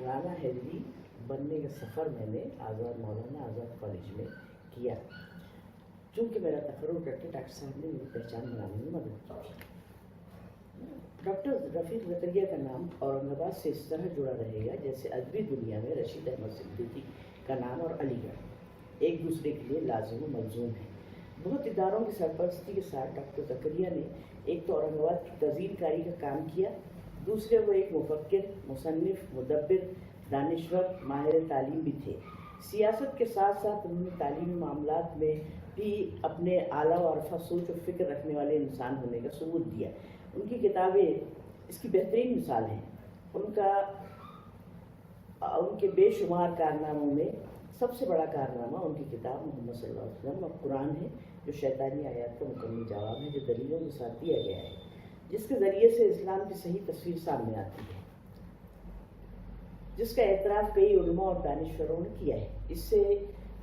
رانا حیدری بننے کا سفر میں نے مولانا آزاد کالج میں کیا. چونکہ میرا تقرر کرتے ڈاکٹر صاحب نے میری پہچان بنانے میں مدد کی. ڈاکٹر رفیق زکریا کا نام اورنگ آباد سے اس طرح جڑا رہے گا جیسے ادبی دنیا میں رشید احمد صدیقی کا نام اور علی گڑھ ایک دوسرے کے لیے لازم و ملزوم ہیں. بہت اداروں کی سرپرستی کے ساتھ ڈاکٹر زکریا نے ایک تو اورنگ آباد کی تزئین کاری کا کام کیا، دوسرے وہ ایک مفکر، مصنف، مدبر، دانشور، ماہر تعلیم بھی تھے. سیاست کے ساتھ ساتھ انہوں نے تعلیمی معاملات میں بھی اپنے اعلیٰ و عرفہ سوچ و فکر رکھنے والے انسان ہونے کا ثبوت دیا. ان کی کتابیں اس کی بہترین مثال ہیں. ان کے بے شمار کارناموں میں سب سے بڑا کارنامہ ان کی کتاب محمد صلی اللہ علیہ وسلم اور قرآن ہے، جو شیطانی آیات کا مکمل جواب ہے، جو دلیلوں کے ساتھ دیا گیا ہے، جس کے ذریعے سے اسلام کی صحیح تصویر سامنے آتی ہے، جس کا اعتراف کئی علماء اور دانشوروں نے کیا ہے. اس سے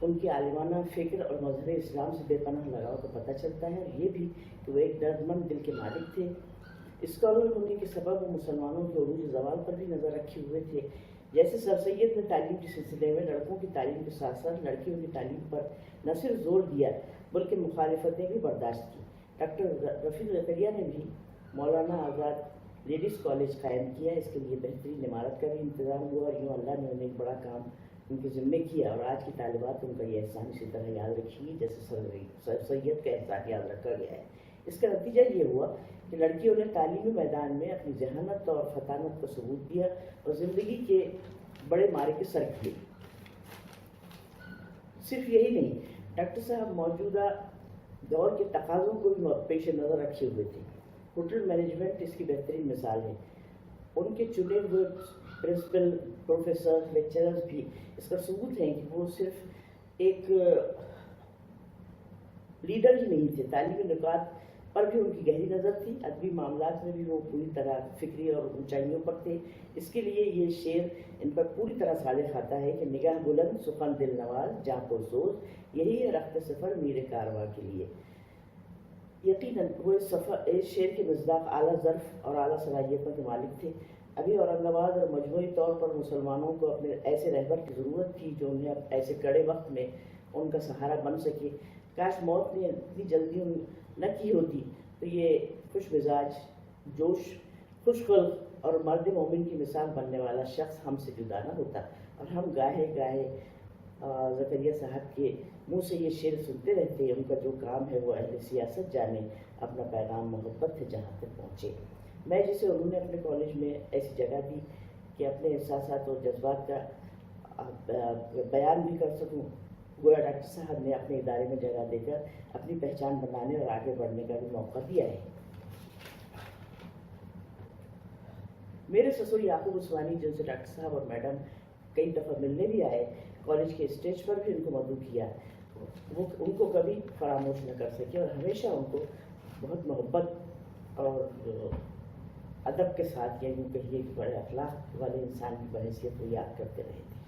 ان کی عالمانہ فکر اور مظہر اسلام سے بے پناہ لگاؤ کا پتہ چلتا ہے، اور یہ بھی کہ وہ ایک دردمند دل کے مالک تھے. اسکالر ہونے کے سبب وہ مسلمانوں کے عروج زوال پر بھی نظر رکھے ہوئے تھے. جیسے سر سید نے تعلیم کے سلسلے میں لڑکوں کی تعلیم کے ساتھ ساتھ لڑکیوں کی تعلیم پر نہ صرف زور دیا بلکہ مخالفتیں بھی برداشت کی. ڈاکٹر رفیق زکریا نے بھی مولانا آزاد لیڈیز کالج قائم کیا. اس کے لیے بہترین عمارت کا بھی انتظام ہوا، اور یوں اللہ نے انہیں ایک بڑا کام ان کے ذمے کیا، اور آج کی طالبات ان کا یہ احسان اسی طرح یاد رکھیں گی جیسے سر سید کا احسان یاد رکھا گیا ہے. اس کا نتیجہ یہ ہوا کہ لڑکیوں نے تعلیمی میدان میں اپنی ذہانت اور فطانت کا ثبوت دیا اور زندگی کے بڑے معرکے سر کیے. صرف یہی نہیں، ڈاکٹر صاحب موجودہ دور کے تقاضوں کو بھی پیش نظر رکھے ہوئے تھے. ہوٹل مینجمنٹ اس کی بہترین مثال ہے. ان کے چنے ہوئے پرنسپل، پروفیسر، لیکچررز بھی اس کا ثبوت ہیں کہ وہ صرف ایک لیڈر ہی نہیں تھے. تعلیمی نکات پر بھی ان کی گہری نظر تھی. ادبی معاملات میں بھی وہ پوری طرح فکری اور اونچائیوں پر تھے. اس کے لیے یہ شعر ان پر پوری طرح صادق آتا ہے کہ نگاہ بلند، سخن دل نواز، جاں پرسوز، یہی ہے رخت سفر میر کارواں کے لیے. یقیناً وہ اس شعر کے مصداق اعلیٰ ظرف اور اعلیٰ صلاحیتوں کے مالک تھے. ابھی اورنگ آباد اور مجموعی طور پر مسلمانوں کو اپنے ایسے رہبر کی ضرورت تھی جو انہیں اب ایسے کڑے وقت میں ان کا سہارا بن سکے. کاش موت نے اتنی جلدی نہ کی ہوتی تو یہ خوش مزاج، خوش خلق اور مرد مومن کی مثال بننے والا شخص ہم سے جدا نہ ہوتا، اور ہم گاہے زکریا صاحب کے منہ سے یہ شعر سنتے رہتے. ان کا جو کام ہے وہ اہل سیاست جانے، اپنا پیغام محبت ہے جہاں تک پہنچے. میں جسے انہوں نے اپنے کالج میں ایسی جگہ دی کہ اپنے احساسات اور جذبات کا بیان بھی کر سکوں، گویا ڈاکٹر صاحب نے اپنے ادارے میں جگہ دے کر اپنی پہچان بنانے اور آگے بڑھنے کا بھی موقع دیا ہے. میرے سسر یعقوب عثمانی، جن سے ڈاکٹر صاحب اور میڈم کئی دفعہ ملنے بھی آئے، کالج کے اسٹیج پر بھی ان کو مدعو کیا، وہ ان کو کبھی فراموش نہ کر سکے اور ہمیشہ ان کو بہت محبت اور ادب کے ساتھ، یا یوں کہیے کہ بڑے اخلاق والے انسان کی بحیثیت کو یاد کرتے رہے تھے.